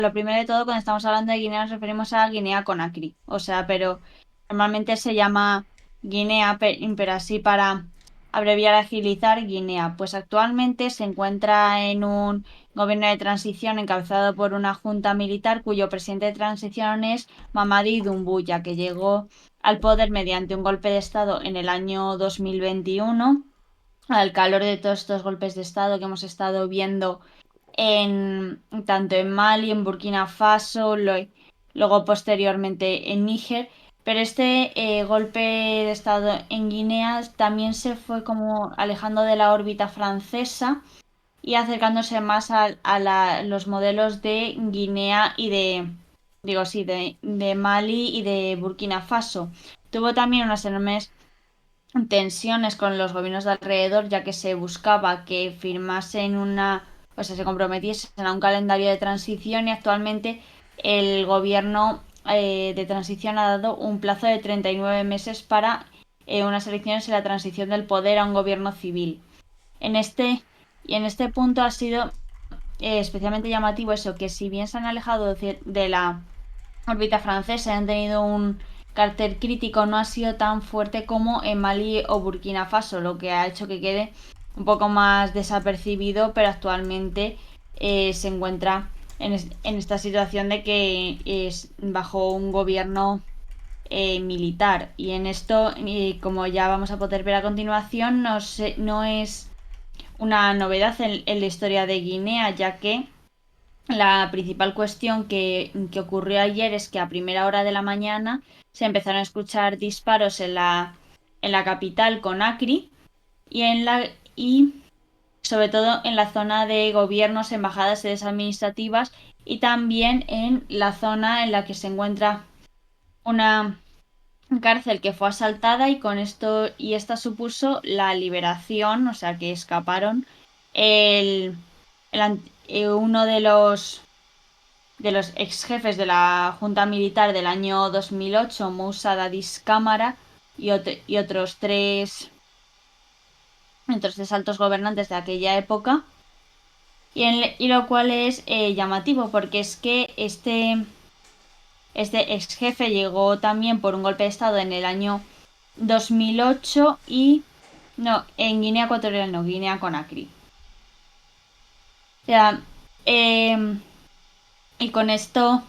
lo primero de todo, cuando estamos hablando de Guinea, nos referimos a Guinea-Conakry. O sea, pero normalmente se llama Guinea, pero así para abreviar, agilizar, Guinea. Pues actualmente se encuentra en un gobierno de transición encabezado por una junta militar cuyo presidente de transición es Mamadi Doumbouya, que llegó al poder mediante un golpe de Estado en el año 2021, al calor de todos estos golpes de Estado que hemos estado viendo tanto en Mali, en Burkina Faso, luego posteriormente en Níger. Pero este golpe de Estado en Guinea también se fue como alejando de la órbita francesa y acercándose más los modelos de Guinea y de Mali y de Burkina Faso. Tuvo también unas enormes tensiones con los gobiernos de alrededor, ya que se buscaba que firmasen o sea, se comprometiesen a un calendario de transición y actualmente el gobierno de transición ha dado un plazo de 39 meses para unas elecciones y la transición del poder a un gobierno civil. En este, y en este punto ha sido especialmente llamativo eso, que si bien se han alejado de la órbita francesa y han tenido un carácter crítico, no ha sido tan fuerte como en Mali o Burkina Faso, lo que ha hecho que quede un poco más desapercibido, pero actualmente se encuentra en esta situación de que es bajo un gobierno militar. Y en esto, como ya vamos a poder ver a continuación, no es una novedad en la historia de Guinea, ya que la principal cuestión que ocurrió ayer es que a primera hora de la mañana se empezaron a escuchar disparos en la capital Conakry y y sobre todo en la zona de gobiernos, embajadas, sedes administrativas y también en la zona en la que se encuentra una cárcel que fue asaltada y esta supuso la liberación, o sea que escaparon uno de los ex jefes de la Junta Militar del año 2008, Moussa Dadis Cámara, y otros tres altos gobernantes de aquella época. Y lo cual es llamativo porque es que este ex jefe llegó también por un golpe de Estado en el año 2008 y... No, en Guinea Ecuatorial no, Guinea Conakry. O sea, y con esto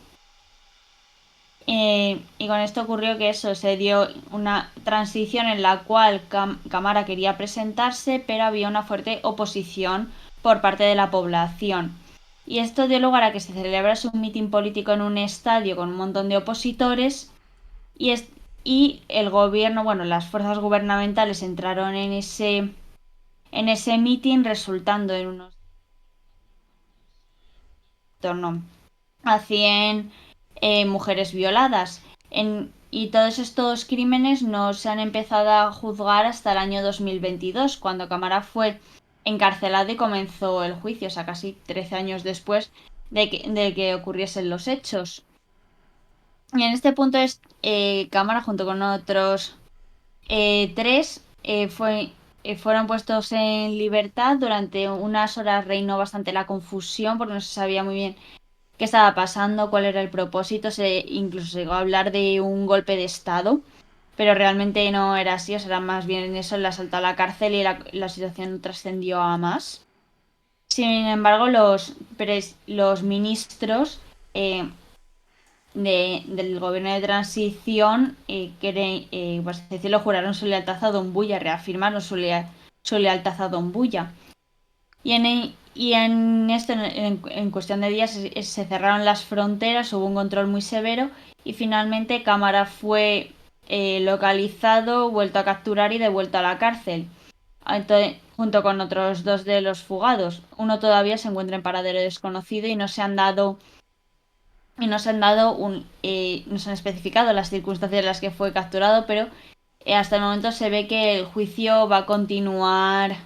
y con esto ocurrió que eso se dio una transición en la cual Camara quería presentarse, pero había una fuerte oposición por parte de la población. Y esto dio lugar a que se celebrase un mitin político en un estadio con un montón de opositores y el gobierno, bueno, las fuerzas gubernamentales entraron en ese mitin resultando en unos torno a 100 mujeres violadas. Y todos estos crímenes no se han empezado a juzgar hasta el año 2022, cuando Camara fue encarcelado y comenzó el juicio, o sea, casi 13 años después de que ocurriesen los hechos. Y en este punto Cámara, junto con otros tres, fueron puestos en libertad. Durante unas horas reinó bastante la confusión porque no se sabía muy bien qué estaba pasando, cuál era el propósito. Incluso llegó a hablar de un golpe de Estado, pero realmente no era así, o sea, era más bien eso, el asalto a la cárcel y la situación trascendió a más. Sin embargo, los ministros eh, del gobierno de transición, por así decirlo, juraron su lealtad a Don Bulla, reafirmaron su lealtad a Don Bulla. Y en esto, en cuestión de días, se cerraron las fronteras, hubo un control muy severo y finalmente Cámara fue localizado, vuelto a capturar y devuelto a la cárcel, junto con otros dos de los fugados. Uno todavía se encuentra en paradero desconocido no se han especificado las circunstancias en las que fue capturado, pero hasta el momento se ve que el juicio va a continuar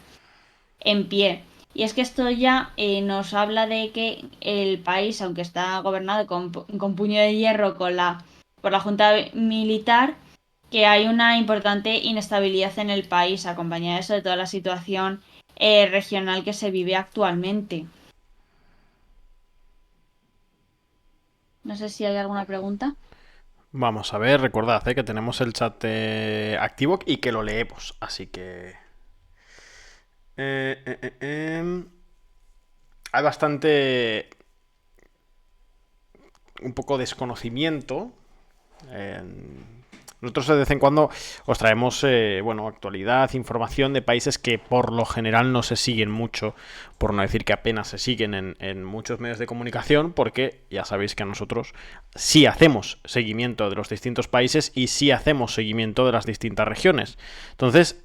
en pie. Y es que esto ya nos habla de que el país, aunque está gobernado con puño de hierro por la Junta Militar, que hay una importante inestabilidad en el país, acompañada de eso de toda la situación regional que se vive actualmente. No sé si hay alguna pregunta. Vamos a ver, recordad que tenemos el chat activo y que lo leemos, así que... eh, eh, eh, em, hay bastante... un poco desconocimiento. Eh, Nosotros de vez en cuando os traemos bueno, actualidad, información de países que por lo general no se siguen mucho, por no decir que apenas se siguen en muchos medios de comunicación, porque ya sabéis que nosotros sí hacemos seguimiento de los distintos países y sí hacemos seguimiento de las distintas regiones. Entonces,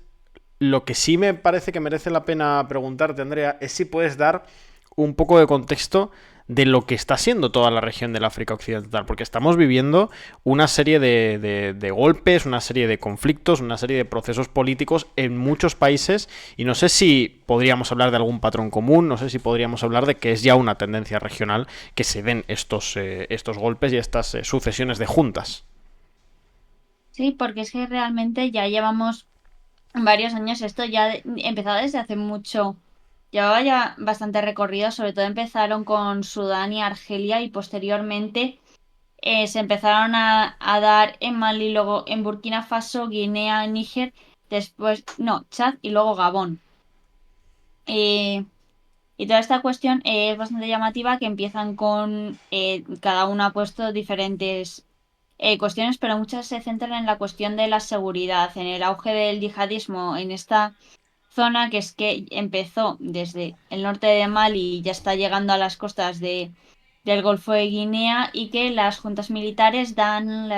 lo que sí me parece que merece la pena preguntarte, Andrea, es si puedes dar un poco de contexto de lo que está siendo toda la región del África Occidental, porque estamos viviendo una serie de golpes, una serie de conflictos, una serie de procesos políticos en muchos países y no sé si podríamos hablar de algún patrón común, no sé si podríamos hablar de que es ya una tendencia regional que se den estos golpes y estas sucesiones de juntas. Sí, porque es que realmente ya llevamos varios años, esto ya empezado desde hace mucho. Llevaba ya bastante recorrido, sobre todo empezaron con Sudán y Argelia y posteriormente se empezaron a dar en Mali, luego en Burkina Faso, Guinea, Níger, después, no, Chad y luego Gabón. Eh, y toda esta cuestión es bastante llamativa que empiezan con cada uno ha puesto diferentes cuestiones, pero muchas se centran en la cuestión de la seguridad, en el auge del yihadismo en esta zona que es que empezó desde el norte de Mali y ya está llegando a las costas del Golfo de Guinea y que las juntas militares dan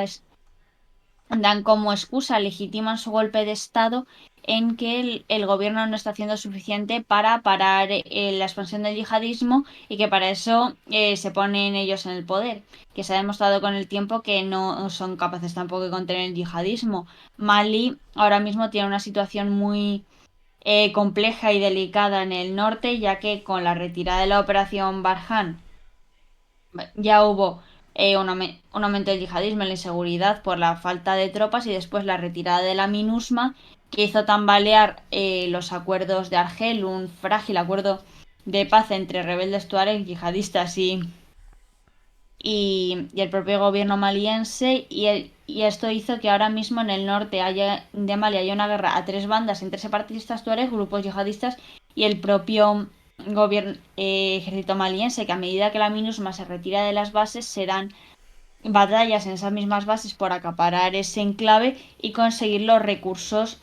como excusa, legitiman su golpe de Estado en que el gobierno no está haciendo suficiente para parar la expansión del yihadismo y que para eso se ponen ellos en el poder, que se ha demostrado con el tiempo que no son capaces tampoco de contener el yihadismo. Mali ahora mismo tiene una situación muy compleja y delicada en el norte, ya que con la retirada de la operación Barhan ya hubo un aumento del yihadismo y la inseguridad por la falta de tropas y después la retirada de la MINUSMA que hizo tambalear los acuerdos de Argel, un frágil acuerdo de paz entre rebeldes tuareg yihadistas y el propio gobierno maliense y esto hizo que ahora mismo en el norte de Mali haya una guerra a tres bandas entre separatistas tuareg, grupos yihadistas y el propio gobierno ejército maliense que a medida que la MINUSMA se retira de las bases serán batallas en esas mismas bases por acaparar ese enclave y conseguir los recursos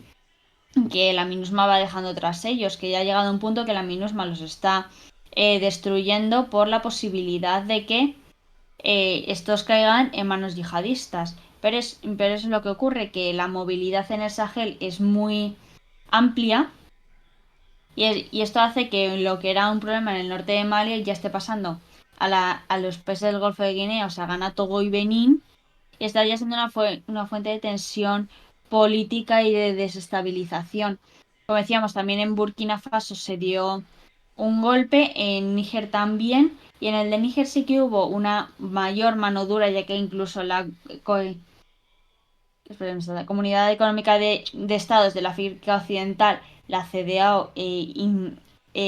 que la MINUSMA va dejando tras ellos, que ya ha llegado a un punto que la MINUSMA los está destruyendo por la posibilidad de que estos caigan en manos yihadistas. Pero es lo que ocurre, que la movilidad en el Sahel es muy amplia y esto hace que lo que era un problema en el norte de Mali ya esté pasando a los países del Golfo de Guinea, o sea, Ghana, Togo y Benín, y está ya siendo una fuente de tensión política y de desestabilización. Como decíamos, también en Burkina Faso se dio un golpe, en Níger también, y en el de Níger sí que hubo una mayor mano dura, ya que incluso la Comunidad Económica de Estados de la África Occidental, la CEDEAO,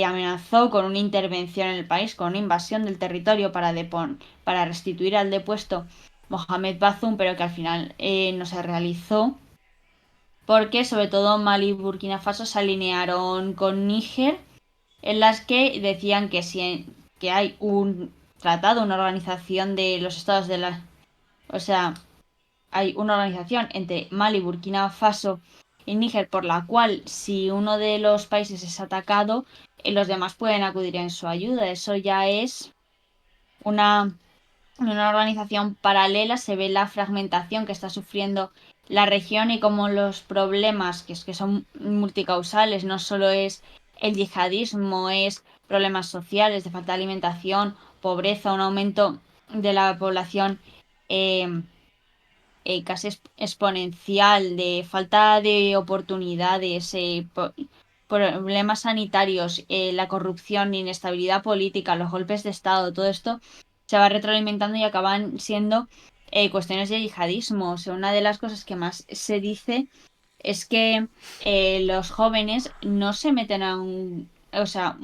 amenazó con una intervención en el país, con una invasión del territorio para restituir al depuesto Mohamed Bazoum, pero que al final no se realizó porque sobre todo Mali y Burkina Faso se alinearon con Níger en las que decían que hay un tratado, una organización de los estados de la... O sea, hay una organización entre Mali, Burkina Faso y Níger por la cual si uno de los países es atacado, los demás pueden acudir en su ayuda. Eso ya es una en una organización paralela se ve la fragmentación que está sufriendo la región y cómo los problemas, que son multicausales, no solo es el yihadismo, es problemas sociales de falta de alimentación, pobreza, un aumento de la población eh, casi exponencial, de falta de oportunidades, problemas sanitarios, la corrupción, inestabilidad política, los golpes de Estado, todo esto se va retroalimentando y acaban siendo cuestiones de yihadismo. O sea, una de las cosas que más se dice es que los jóvenes no se meten a un... O sea,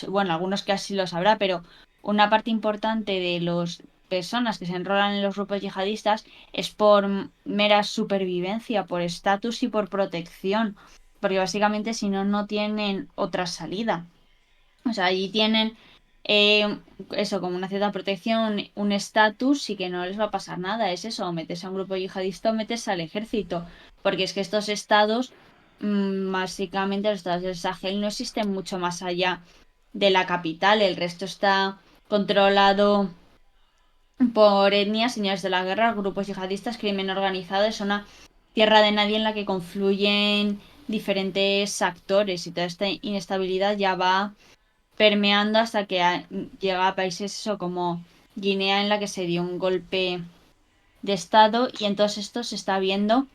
bueno, algunos que así lo sabrá, pero una parte importante de los personas que se enrolan en los grupos yihadistas es por mera supervivencia, por estatus y por protección, porque básicamente si no, no tienen otra salida. O sea, allí tienen eso, como una cierta protección, un estatus y que no les va a pasar nada. Es eso, o metes a un grupo yihadista o metes al ejército. Porque es que estos estados, básicamente los estados del Sahel no existen mucho más allá de la capital. El resto está controlado por etnias, señores de la guerra, grupos yihadistas, crimen organizado. Es una tierra de nadie en la que confluyen diferentes actores y toda esta inestabilidad ya va permeando hasta que llega a países eso, como Guinea, en la que se dio un golpe de estado y en todos estos se está viendo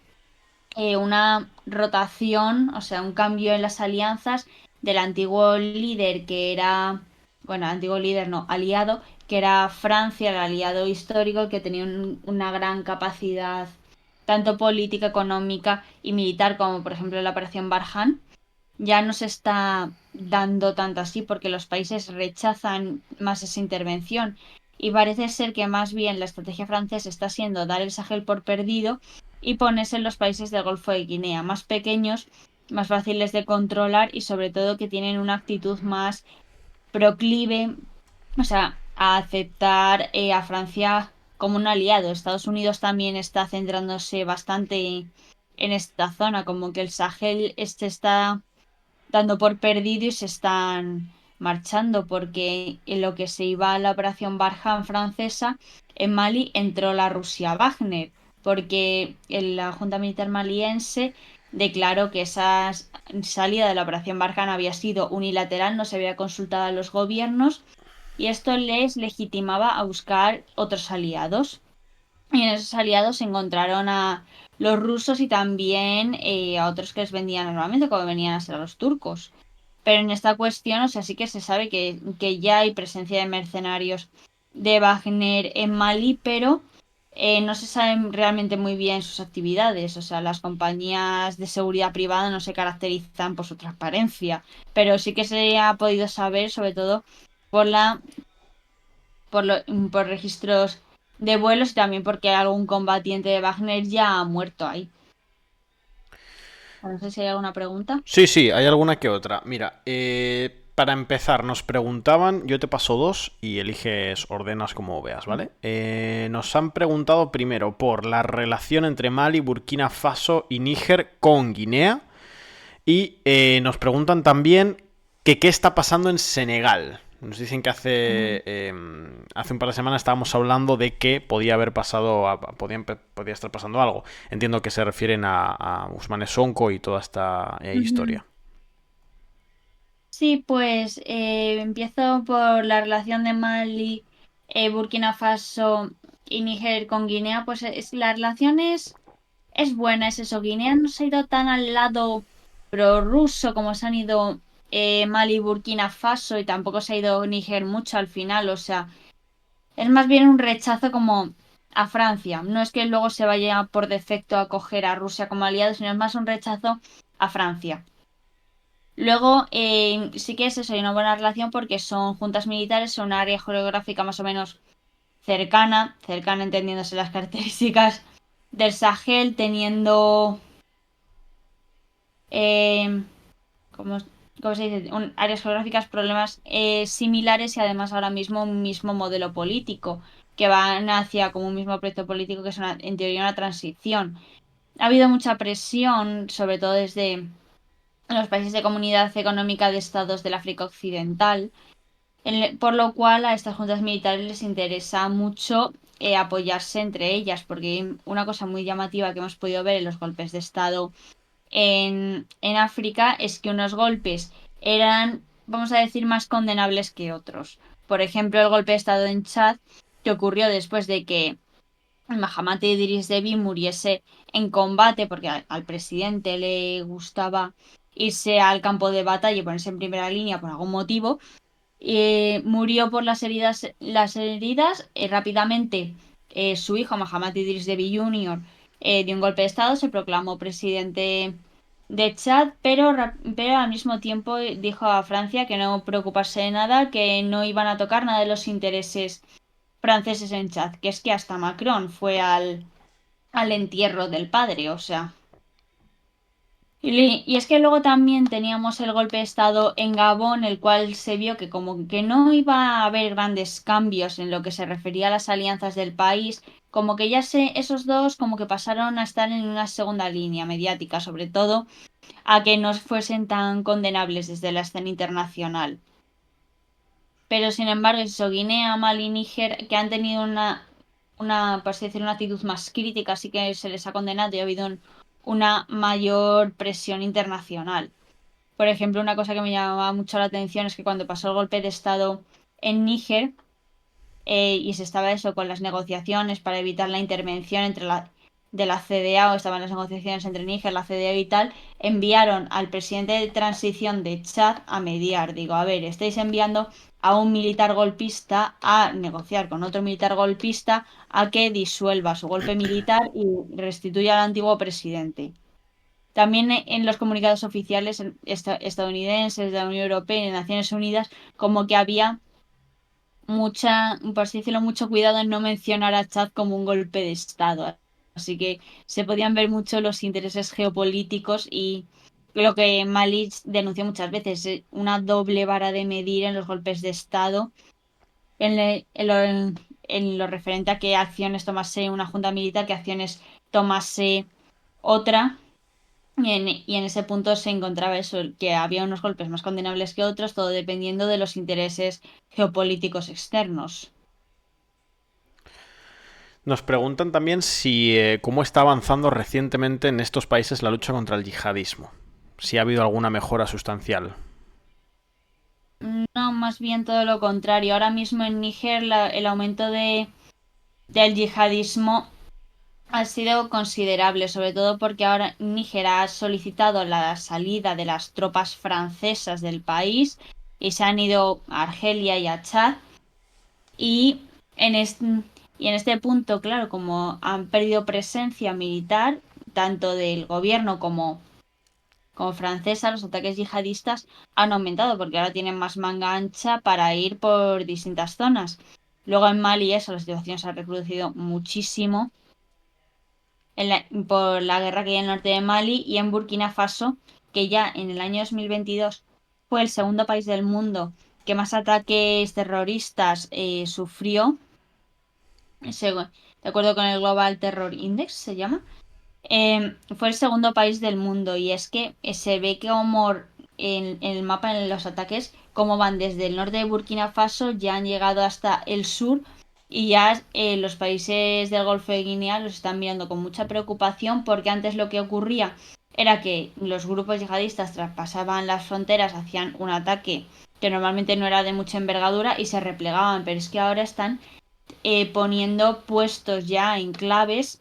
una rotación, o sea, un cambio en las alianzas del antiguo líder que era, bueno, antiguo líder no, aliado, que era Francia, el aliado histórico, que tenía una gran capacidad tanto política, económica y militar, como por ejemplo la Operación Barkhane ya no se está dando tanto así porque los países rechazan más esa intervención y parece ser que más bien la estrategia francesa está siendo dar el Sahel por perdido y ponerse en los países del Golfo de Guinea, más pequeños, más fáciles de controlar y sobre todo que tienen una actitud más proclive, o sea, a aceptar a Francia como un aliado. Estados Unidos también está centrándose bastante en esta zona, como que el Sahel este está dando por perdido y se están marchando porque en lo que se iba a la operación Barkhane francesa en Mali entró la Rusia Wagner porque la Junta Militar maliense declaró que esa salida de la operación Barkhane había sido unilateral, no se había consultado a los gobiernos y esto les legitimaba a buscar otros aliados. Y en esos aliados se encontraron a los rusos y también a otros que les vendían normalmente, como venían a ser los turcos. Pero en esta cuestión, o sea, sí que se sabe que ya hay presencia de mercenarios de Wagner en Mali, pero no se saben realmente muy bien sus actividades. O sea, las compañías de seguridad privada no se caracterizan por su transparencia, pero sí que se ha podido saber, sobre todo por la por, lo- por registros de vuelos y también porque algún combatiente de Wagner ya ha muerto ahí. No sé si hay alguna pregunta. Sí, sí, hay alguna que otra. Mira, para empezar, nos preguntaban, yo te paso dos y eliges, ordenas como veas, ¿vale? Nos han preguntado primero por la relación entre Mali, Burkina Faso y Níger con Guinea. Y nos preguntan también que qué está pasando en Senegal. Nos dicen que hace un par de semanas estábamos hablando de que podía haber pasado, podía estar pasando algo. Entiendo que se refieren a Ousmane Sonko y toda esta Ujú. historia. Sí, pues empiezo por la relación de Mali, Burkina Faso y Níger con Guinea. Pues la relación es buena, es eso. Guinea no se ha ido tan al lado prorruso como se han ido Mali y Burkina Faso y tampoco se ha ido Níger mucho al final. O sea, es más bien un rechazo como a Francia. No es que luego se vaya por defecto a coger a Rusia como aliado, sino es más un rechazo a Francia. Luego, sí que es eso, hay una buena relación porque son juntas militares, son un área geográfica más o menos cercana entendiéndose las características del Sahel, teniendo, eh, ¿cómo, cómo se dice? Áreas geográficas, problemas similares y además ahora mismo un mismo modelo político, que van hacia como un mismo proyecto político que es en teoría una transición. Ha habido mucha presión, sobre todo desde los países de Comunidad Económica de Estados del África Occidental, por lo cual a estas juntas militares les interesa mucho apoyarse entre ellas, porque una cosa muy llamativa que hemos podido ver en los golpes de Estado en África es que unos golpes eran, vamos a decir, más condenables que otros. Por ejemplo, el golpe de Estado en Chad, que ocurrió después de que Mahamat Idris Deby muriese en combate, porque al presidente le gustaba irse al campo de batalla y ponerse en primera línea por algún motivo. Murió por las heridas rápidamente. Su hijo, Mahamat Idris Deby Jr., dio un golpe de estado, se proclamó presidente de Chad, pero al mismo tiempo dijo a Francia que no preocuparse de nada, que no iban a tocar nada de los intereses franceses en Chad, que es que hasta Macron fue al entierro del padre, o sea. Y es que luego también teníamos el golpe de estado en Gabón, el cual se vio que como que no iba a haber grandes cambios en lo que se refería a las alianzas del país, como que esos dos como que pasaron a estar en una segunda línea mediática, sobre todo a que no fuesen tan condenables desde la escena internacional. Pero sin embargo, eso, Guinea, Mali y Níger, que han tenido por así decirlo, una actitud más crítica, así que se les ha condenado y ha habido una mayor presión internacional. Por ejemplo, una cosa que me llamaba mucho la atención es que cuando pasó el golpe de Estado en Níger, y se estaba eso con las negociaciones para evitar la intervención de la CDA, o estaban las negociaciones entre Níger, la CDA y tal, enviaron al presidente de transición de Chad a mediar. Digo, a ver, estáis enviando a un militar golpista a negociar con otro militar golpista a que disuelva su golpe militar y restituya al antiguo presidente. También en los comunicados oficiales estadounidenses, de la Unión Europea y de Naciones Unidas, como que había por así decirlo, mucho cuidado en no mencionar a Chad como un golpe de Estado. Así que se podían ver mucho los intereses geopolíticos y lo que Malik denunció muchas veces, una doble vara de medir en los golpes de Estado, en lo referente a qué acciones tomase una junta militar, qué acciones tomase otra. Y en ese punto se encontraba eso, que había unos golpes más condenables que otros, todo dependiendo de los intereses geopolíticos externos. Nos preguntan también si cómo está avanzando recientemente en estos países la lucha contra el yihadismo. Si ha habido alguna mejora sustancial. No, más bien todo lo contrario. Ahora mismo en Níger el aumento del yihadismo ha sido considerable, sobre todo porque ahora Níger ha solicitado la salida de las tropas francesas del país y se han ido a Argelia y a Chad. Y en este, y en este punto, claro, como han perdido presencia militar, tanto del gobierno como francesa, los ataques yihadistas han aumentado porque ahora tienen más manga ancha para ir por distintas zonas. Luego en Mali eso, la situación se ha reproducido muchísimo por la guerra que hay en el norte de Mali y en Burkina Faso, que ya en el año 2022 fue el segundo país del mundo que más ataques terroristas sufrió, de acuerdo con el Global Terror Index, se llama. Fue el segundo país del mundo y es que se ve que como en el mapa, en los ataques, como van desde el norte de Burkina Faso, ya han llegado hasta el sur y ya los países del Golfo de Guinea los están mirando con mucha preocupación porque antes lo que ocurría era que los grupos yihadistas traspasaban las fronteras, hacían un ataque que normalmente no era de mucha envergadura y se replegaban, pero es que ahora están poniendo puestos ya enclaves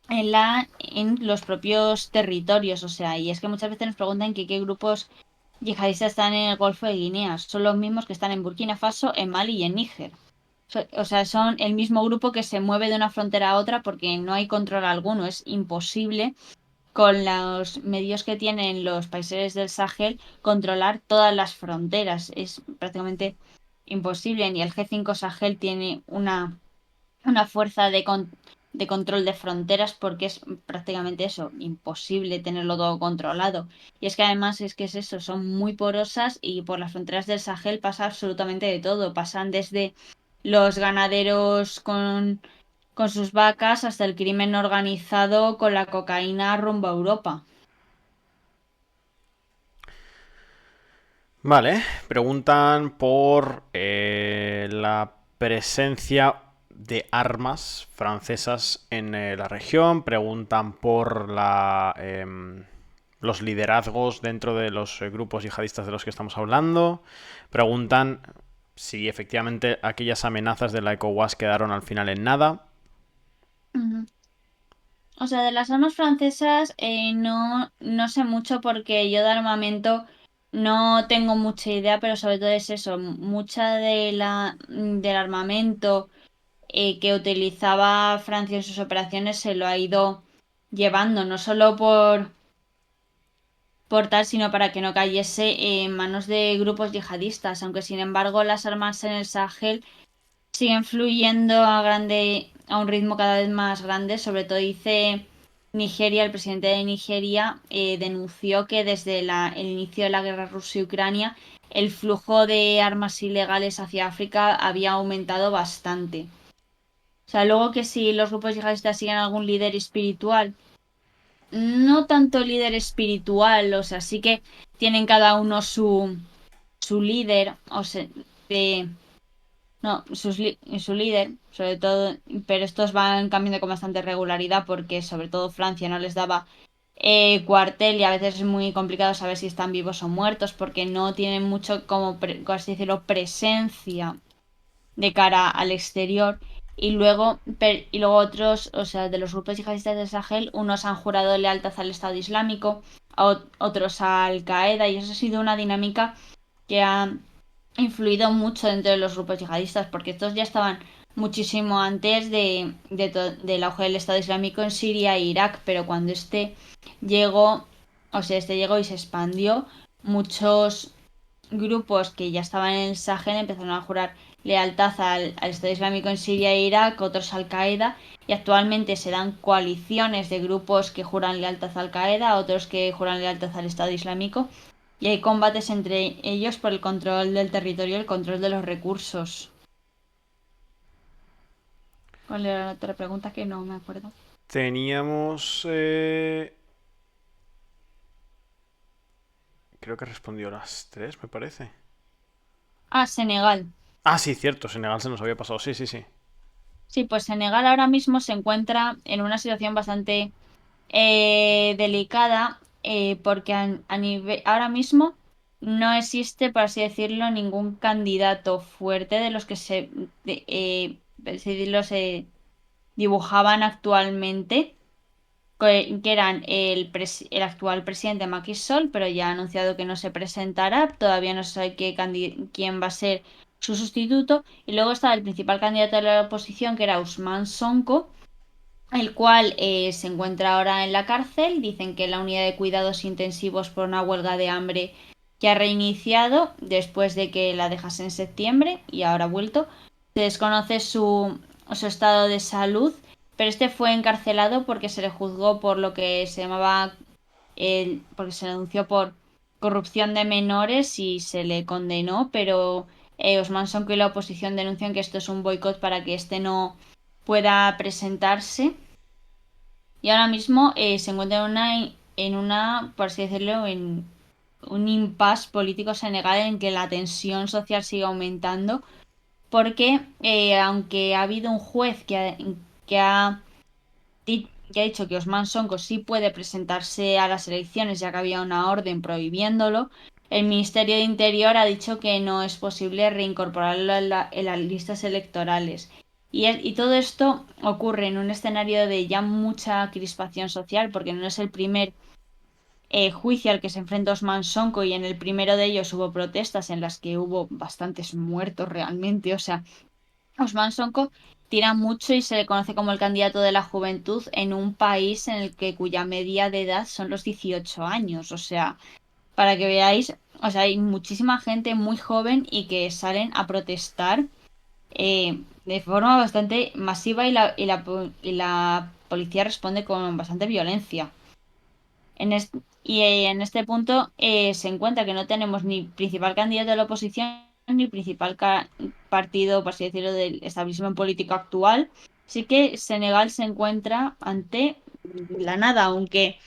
en los propios territorios, o sea, y es que muchas veces nos preguntan que qué grupos yihadistas están en el Golfo de Guinea. Son los mismos que están en Burkina Faso, en Mali y en Níger. O sea, son el mismo grupo que se mueve de una frontera a otra porque no hay control alguno. Es imposible con los medios que tienen los países del Sahel controlar todas las fronteras. Es prácticamente imposible. Ni el G5 Sahel tiene una fuerza de control de fronteras porque es prácticamente eso, imposible tenerlo todo controlado. Y es que además es que es eso, son muy porosas y por las fronteras del Sahel pasa absolutamente de todo. Pasan desde los ganaderos con sus vacas hasta el crimen organizado con la cocaína rumbo a Europa. Vale, preguntan por la presencia de armas francesas en la región, preguntan por los liderazgos dentro de los grupos yihadistas de los que estamos hablando, preguntan si efectivamente aquellas amenazas de la ECOWAS quedaron al final en nada. Ujú. O sea, de las armas francesas no sé mucho porque yo de armamento no tengo mucha idea, pero sobre todo es eso, mucha del armamento que utilizaba Francia en sus operaciones se lo ha ido llevando, no solo por tal, sino para que no cayese en manos de grupos yihadistas, aunque sin embargo las armas en el Sahel siguen fluyendo a un ritmo cada vez más grande. Sobre todo dice Nigeria, el presidente de Nigeria denunció que desde el inicio de la guerra Rusia-Ucrania el flujo de armas ilegales hacia África había aumentado bastante. O sea, luego que si los grupos yihadistas siguen algún líder espiritual, no tanto líder espiritual, o sea, sí que tienen cada uno su líder, o sea, de, no, su líder, sobre todo, pero estos van cambiando con bastante regularidad porque sobre todo Francia no les daba cuartel y a veces es muy complicado saber si están vivos o muertos porque no tienen mucho como, por así decirlo, presencia de cara al exterior. Y luego otros, o sea, de los grupos yihadistas de Sahel, unos han jurado lealtad al Estado Islámico, otros a Al Qaeda, y eso ha sido una dinámica que ha influido mucho dentro de los grupos yihadistas, porque estos ya estaban muchísimo antes del auge del Estado Islámico en Siria e Irak, pero cuando llegó, este llegó y se expandió, muchos grupos que ya estaban en el Sahel empezaron a jurar lealtad al Estado Islámico en Siria e Irak, otros Al Qaeda, y actualmente se dan coaliciones de grupos que juran lealtad a Al Qaeda, otros que juran lealtad al Estado Islámico, y hay combates entre ellos por el control del territorio y el control de los recursos. ¿Cuál era la otra pregunta que no me acuerdo? Teníamos... creo que respondió las tres, me parece. Ah, Senegal. Ah, sí, cierto, Senegal se nos había pasado. Sí, sí, sí. Sí, pues Senegal ahora mismo se encuentra en una situación bastante delicada porque ahora mismo no existe, por así decirlo, ningún candidato fuerte de los que por así decirlo, se dibujaban actualmente, que eran el actual presidente Macky Sall, pero ya ha anunciado que no se presentará, todavía no se sabe quién va a ser su sustituto, y luego está el principal candidato de la oposición, que era Ousmane Sonko, el cual se encuentra ahora en la cárcel. Dicen que la unidad de cuidados intensivos por una huelga de hambre que ha reiniciado después de que la dejase en septiembre y ahora ha vuelto. Se desconoce su estado de salud, pero este fue encarcelado porque se le juzgó por lo que se llamaba, porque se le denunció por corrupción de menores y se le condenó, pero Osman Sonko y la oposición denuncian que esto es un boicot para que este no pueda presentarse. Y ahora mismo se encuentra por así decirlo, en un impasse político senegal en que la tensión social sigue aumentando, porque aunque ha habido un juez que ha, que ha dicho que Osman Sonko sí puede presentarse a las elecciones ya que había una orden prohibiéndolo, el Ministerio de Interior ha dicho que no es posible reincorporarlo en las listas electorales. Y todo esto ocurre en un escenario de ya mucha crispación social, porque no es el primer juicio al que se enfrenta Osman Sonko, y en el primero de ellos hubo protestas en las que hubo bastantes muertos realmente. O sea, Osman Sonko tira mucho y se le conoce como el candidato de la juventud en un país en el que cuya media de edad son los 18 años. O sea, para que veáis, o sea, hay muchísima gente muy joven y que salen a protestar de forma bastante masiva, y la policía responde con bastante violencia. En este punto se encuentra que no tenemos ni principal candidato de la oposición ni principal partido, por así decirlo, del establecimiento político actual. Así que Senegal se encuentra ante la nada, aunque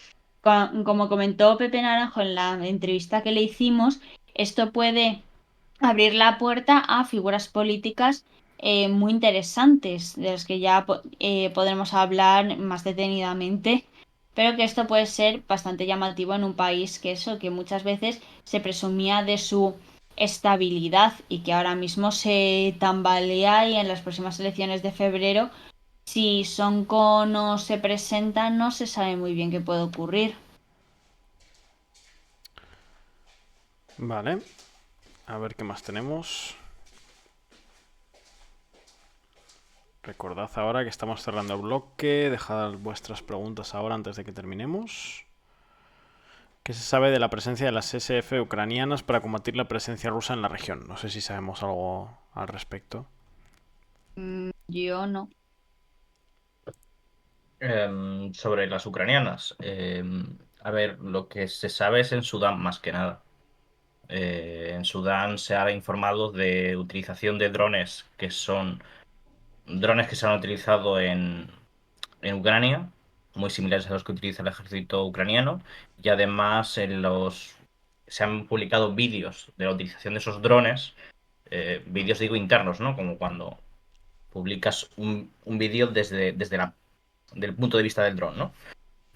como comentó Pepe Naranjo en la entrevista que le hicimos, esto puede abrir la puerta a figuras políticas muy interesantes, de las que ya podremos hablar más detenidamente, pero que esto puede ser bastante llamativo en un país que muchas veces se presumía de su estabilidad y que ahora mismo se tambalea, y en las próximas elecciones de febrero, si Sonko no se presenta, no se sabe muy bien qué puede ocurrir. Vale. A ver qué más tenemos. Recordad ahora que estamos cerrando el bloque. Dejad vuestras preguntas ahora antes de que terminemos. ¿Qué se sabe de la presencia de las SF ucranianas para combatir la presencia rusa en la región? No sé si sabemos algo al respecto. Yo no. Sobre las ucranianas. A ver, lo que se sabe es en Sudán más que nada. En Sudán se ha informado de utilización de drones que son drones que se han utilizado en Ucrania, muy similares a los que utiliza el ejército ucraniano, y además se han publicado vídeos de la utilización de esos drones, vídeos digo internos, ¿no? Como cuando publicas un vídeo del punto de vista del dron, ¿no?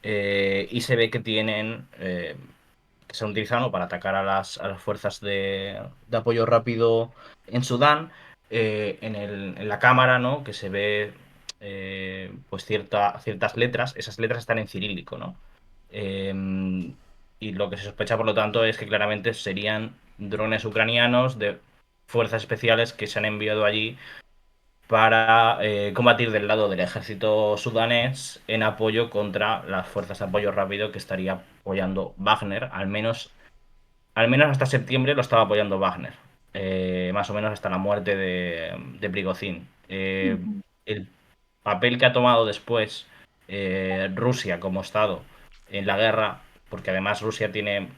Y se ve que que se han utilizado, ¿no?, para atacar a a las fuerzas de apoyo rápido en Sudán. En la cámara, ¿no?, que se ve pues ciertas letras. Esas letras están en cirílico, ¿no? Eh, y lo que se sospecha, por lo tanto, es que claramente serían drones ucranianos de fuerzas especiales que se han enviado allí para combatir del lado del ejército sudanés en apoyo contra las fuerzas de apoyo rápido que estaría apoyando Wagner. Al menos hasta septiembre lo estaba apoyando Wagner. Más o menos hasta la muerte de Prigozhin. Ujú. El papel que ha tomado después Rusia como Estado en la guerra, porque además Rusia tiene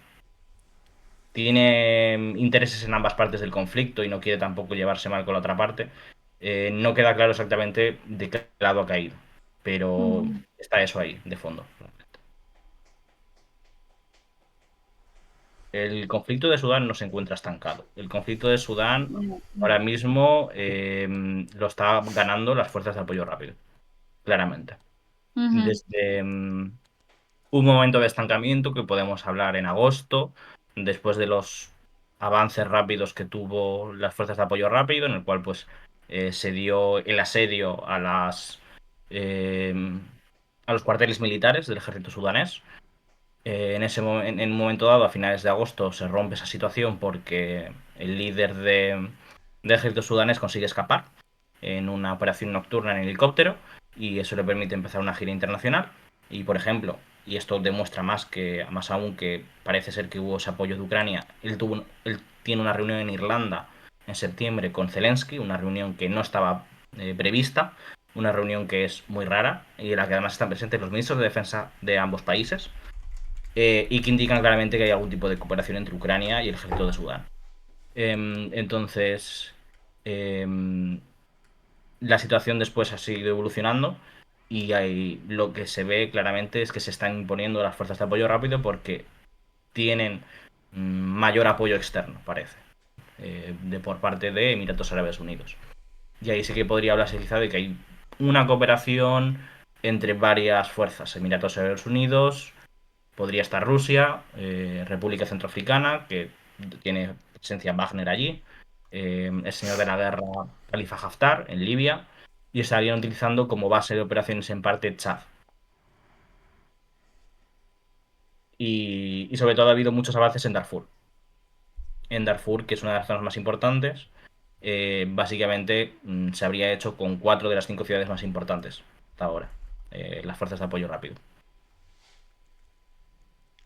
intereses en ambas partes del conflicto y no quiere tampoco llevarse mal con la otra parte. No queda claro exactamente de qué lado ha caído, pero Ujú. está eso ahí, de fondo. El conflicto de Sudán no se encuentra estancado. El conflicto de Sudán ahora mismo lo está ganando las fuerzas de apoyo rápido, claramente. Ujú. Desde un momento de estancamiento que podemos hablar en agosto, después de los avances rápidos que tuvo las fuerzas de apoyo rápido, en el cual pues se dio el asedio eh, a los cuarteles militares del ejército sudanés. En un momento dado, a finales de agosto, se rompe esa situación porque el líder del ejército sudanés consigue escapar en una operación nocturna en helicóptero y eso le permite empezar una gira internacional. Y, por ejemplo, y esto demuestra más aún que parece ser que hubo ese apoyo de Ucrania, él tiene una reunión en Irlanda en septiembre con Zelensky, una reunión que no estaba prevista, una reunión que es muy rara y en la que además están presentes los ministros de defensa de ambos países y que indican claramente que hay algún tipo de cooperación entre Ucrania y el ejército de Sudán. Entonces, em, la situación después ha seguido evolucionando y lo que se ve claramente es que se están imponiendo las fuerzas de apoyo rápido porque tienen mayor apoyo externo, parece, por parte de Emiratos Árabes Unidos. Y ahí sí que podría hablarse quizá de que hay una cooperación entre varias fuerzas, Emiratos Árabes Unidos, podría estar Rusia, República Centroafricana, que tiene presencia Wagner allí, el señor de la guerra Khalifa Haftar en Libia, y estarían utilizando como base de operaciones en parte Chad. Y sobre todo ha habido muchos avances en Darfur. En Darfur, que es una de las zonas más importantes, básicamente se habría hecho con 4 de las 5 ciudades más importantes hasta ahora, las fuerzas de apoyo rápido.